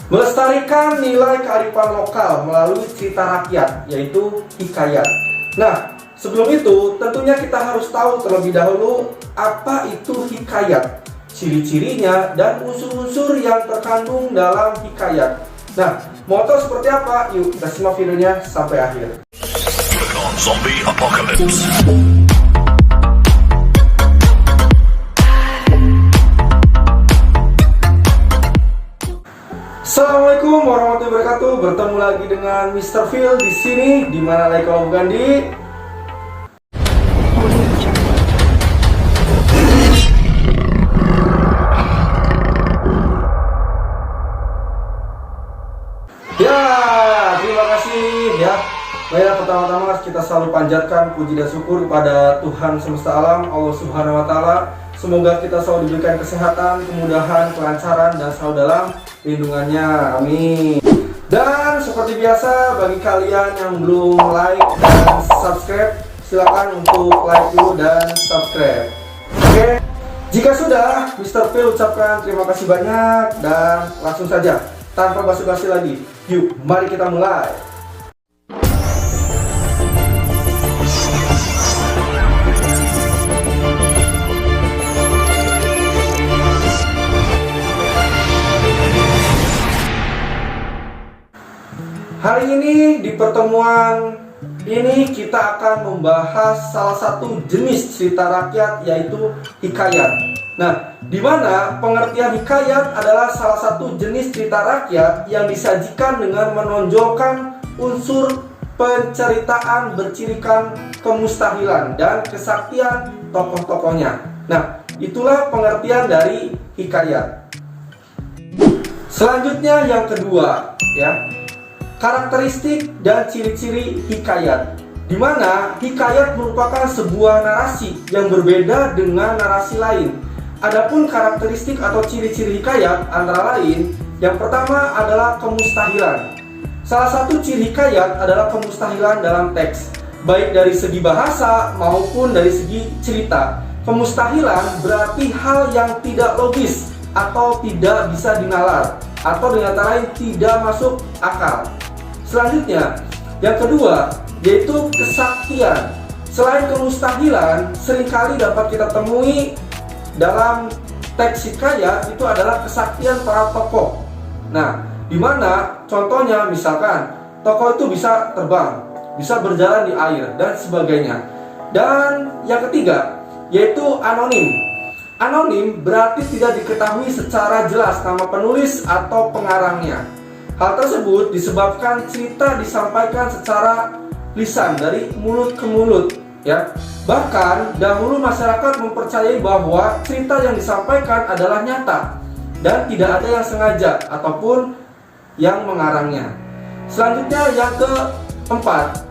Melestarikan nilai kearifan lokal melalui cerita rakyat, yaitu hikayat. Nah, sebelum itu tentunya kita harus tahu terlebih dahulu apa itu hikayat, ciri-cirinya, dan unsur-unsur yang terkandung dalam hikayat. Nah, mau tahu seperti apa? Yuk kita simak videonya sampai akhir. Zombie Apocalypse. Assalamualaikum warahmatullahi wabarakatuh. Bertemu lagi dengan Mr. Phil di sini. Di mana lagi kalau bukan di Ya, terima kasih ya. Baiklah, pertama-tama kita selalu panjatkan puji dan syukur kepada Tuhan semesta alam, Allah Subhanahu wa taala. Semoga kita selalu diberikan kesehatan, kemudahan, kelancaran, dan selalu dalam lindungannya. Amin. Dan seperti biasa, bagi kalian yang belum like dan subscribe, silakan untuk like dulu dan subscribe. Oke. Jika sudah, Mr. Phil ucapkan terima kasih banyak dan langsung saja tanpa basa-basi lagi. Yuk, mari kita mulai. Hari ini di pertemuan ini kita akan membahas salah satu jenis cerita rakyat, yaitu hikayat. Nah, di mana pengertian hikayat adalah salah satu jenis cerita rakyat yang disajikan dengan menonjolkan unsur penceritaan bercirikan kemustahilan dan kesaktian tokoh-tokohnya. Nah, itulah pengertian dari hikayat. Selanjutnya yang kedua, ya. Karakteristik dan ciri-ciri hikayat, di mana hikayat merupakan sebuah narasi yang berbeda dengan narasi lain. Adapun karakteristik atau ciri-ciri hikayat antara lain, yang pertama adalah kemustahilan. Salah satu ciri hikayat adalah kemustahilan dalam teks, baik dari segi bahasa maupun dari segi cerita. Kemustahilan berarti hal yang tidak logis atau tidak bisa dinalar, atau dengan kata lain tidak masuk akal. Selanjutnya, yang kedua, yaitu kesaktian. Selain kemustahilan, seringkali dapat kita temui dalam teks hikayat itu adalah kesaktian para tokoh. Nah, di mana contohnya misalkan tokoh itu bisa terbang, bisa berjalan di air, dan sebagainya. Dan yang ketiga, yaitu anonim. Anonim berarti tidak diketahui secara jelas nama penulis atau pengarangnya. Hal tersebut disebabkan cerita disampaikan secara lisan dari mulut ke mulut, ya. Bahkan dahulu masyarakat mempercayai bahwa cerita yang disampaikan adalah nyata dan tidak ada yang sengaja ataupun yang mengarangnya. Selanjutnya yang keempat,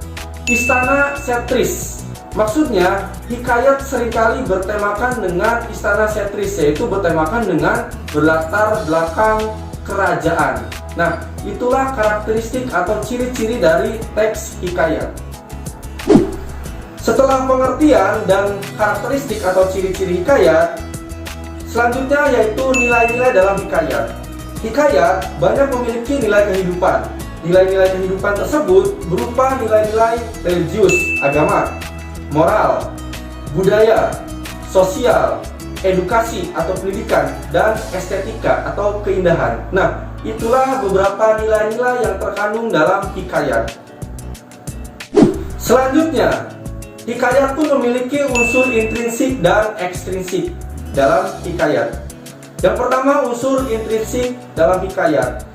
istana setris. Maksudnya, hikayat seringkali bertemakan dengan istana setris, yaitu bertemakan dengan berlatar belakang kerajaan. Nah, itulah karakteristik atau ciri-ciri dari teks hikayat. Setelah pengertian dan karakteristik atau ciri-ciri hikayat, selanjutnya yaitu nilai-nilai dalam hikayat. Hikayat banyak memiliki nilai kehidupan. Nilai-nilai kehidupan tersebut berupa nilai-nilai religius, agama, moral, budaya, sosial, edukasi atau pendidikan, dan estetika atau keindahan. Nah, itulah beberapa nilai-nilai yang terkandung dalam hikayat. Selanjutnya, hikayat pun memiliki unsur intrinsik dan ekstrinsik dalam hikayat. Yang pertama, unsur intrinsik dalam hikayat.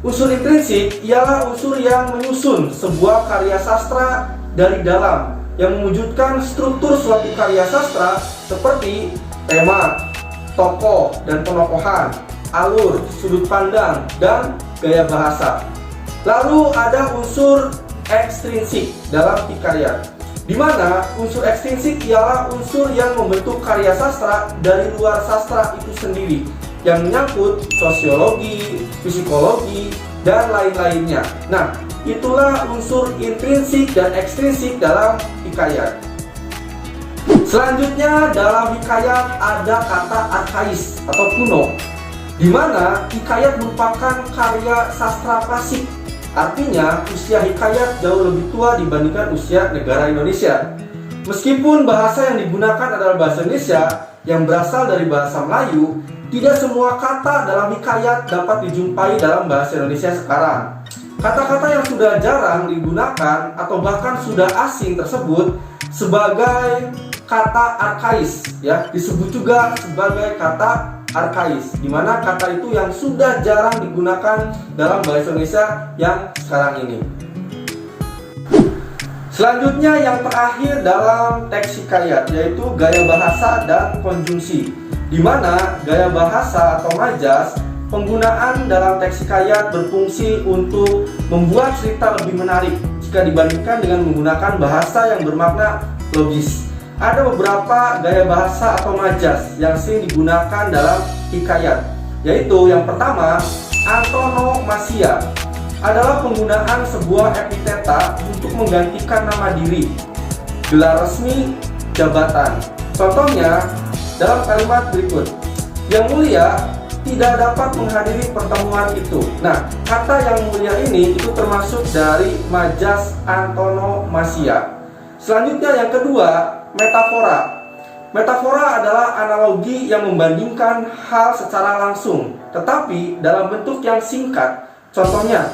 Unsur intrinsik ialah unsur yang menyusun sebuah karya sastra dari dalam, yang mewujudkan struktur suatu karya sastra seperti tema, tokoh dan penokohan, alur, sudut pandang, dan gaya bahasa. Lalu ada unsur ekstrinsik dalam hikayat, di mana unsur ekstrinsik ialah unsur yang membentuk karya sastra dari luar sastra itu sendiri, yang menyangkut sosiologi, psikologi, dan lain-lainnya. Nah, itulah unsur intrinsik dan ekstrinsik dalam hikayat. Selanjutnya dalam hikayat ada kata arkais atau kuno. di mana hikayat merupakan karya sastra klasik. Artinya, usia hikayat jauh lebih tua dibandingkan usia negara Indonesia. Meskipun bahasa yang digunakan adalah bahasa Indonesia yang berasal dari bahasa Melayu, tidak semua kata dalam hikayat dapat dijumpai dalam bahasa Indonesia sekarang. Kata-kata yang sudah jarang digunakan atau bahkan sudah asing tersebut sebagai kata arkais, ya, disebut juga sebagai kata arkais, di mana kata itu yang sudah jarang digunakan dalam bahasa Indonesia yang sekarang ini. Selanjutnya yang terakhir dalam teks hikayat yaitu gaya bahasa dan konjungsi, di mana gaya bahasa atau majas penggunaan dalam teks hikayat berfungsi untuk membuat cerita lebih menarik jika dibandingkan dengan menggunakan bahasa yang bermakna logis. Ada beberapa gaya bahasa atau majas yang sering digunakan dalam hikayat, yaitu yang pertama, antonomasia adalah penggunaan sebuah epiteta untuk menggantikan nama diri, gelar resmi, jabatan. Contohnya dalam kalimat berikut, yang mulia tidak dapat menghadiri pertemuan itu. Nah, kata yang mulia ini itu termasuk dari majas antonomasia. Selanjutnya yang kedua, metafora. Metafora adalah analogi yang membandingkan hal secara langsung, tetapi dalam bentuk yang singkat. Contohnya,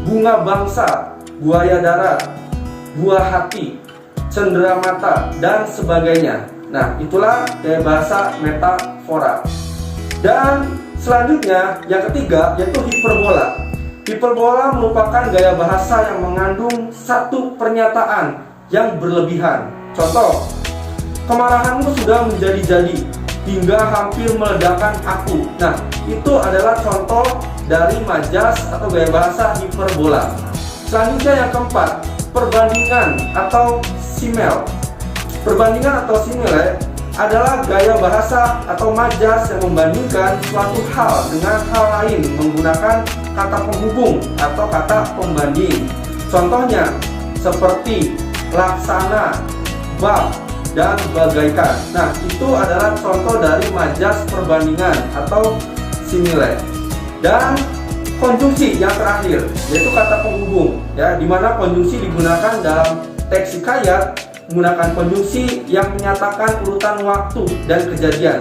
bunga bangsa, buaya darat, buah hati, cenderamata, dan sebagainya. Nah, itulah gaya bahasa metafora. Dan selanjutnya, yang ketiga, yaitu hiperbola. Hiperbola merupakan gaya bahasa yang mengandung satu pernyataan yang berlebihan. Contoh, kemarahanmu sudah menjadi-jadi hingga hampir meledakkan aku. Nah, itu adalah contoh dari majas atau gaya bahasa hiperbola. Selanjutnya yang keempat, perbandingan atau simile. Perbandingan atau simile adalah gaya bahasa atau majas yang membandingkan suatu hal dengan hal lain menggunakan kata penghubung atau kata pembanding. Contohnya seperti laksana, bab, dan bagaikan. Nah, itu adalah contoh dari majas perbandingan atau simile. Dan konjungsi yang terakhir yaitu kata penghubung, ya, dimana konjungsi digunakan dalam teks hikayat menggunakan konjungsi yang menyatakan urutan waktu dan kejadian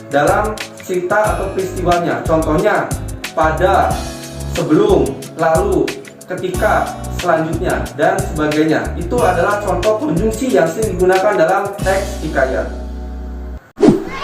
dalam cerita atau peristiwanya. Contohnya pada, sebelum, lalu, ketika, selanjutnya, dan sebagainya. Itu adalah contoh konjungsi yang sering digunakan dalam teks hikayat.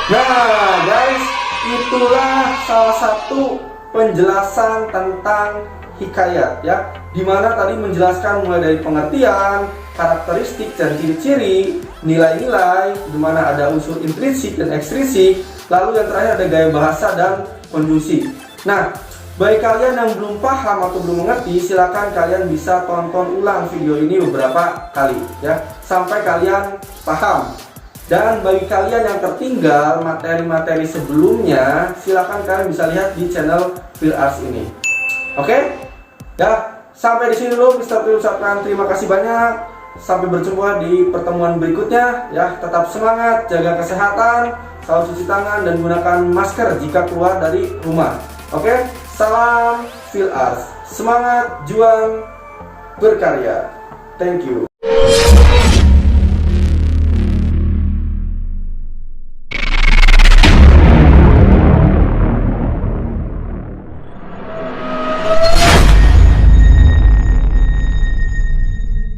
Nah guys, itulah salah satu penjelasan tentang hikayat, ya, dimana tadi menjelaskan mulai dari pengertian, karakteristik dan ciri-ciri, nilai-nilai, dimana ada unsur intrinsik dan ekstrinsik, lalu yang terakhir ada gaya bahasa dan konjungsi. Nah, bagi kalian yang belum paham atau belum mengerti, silakan kalian bisa tonton ulang video ini beberapa kali, ya, sampai kalian paham. Dan bagi kalian yang tertinggal materi-materi sebelumnya, silakan kalian bisa lihat di channel Phil Arts ini. Oke? Ya, sampai di sini dulu Mr. Phil ucapkan terima kasih banyak. Sampai berjumpa di pertemuan berikutnya, ya. Tetap semangat, jaga kesehatan, selalu cuci tangan dan gunakan masker jika keluar dari rumah. Oke? Salam Phil Arts. Semangat, juang, berkarya. Thank you.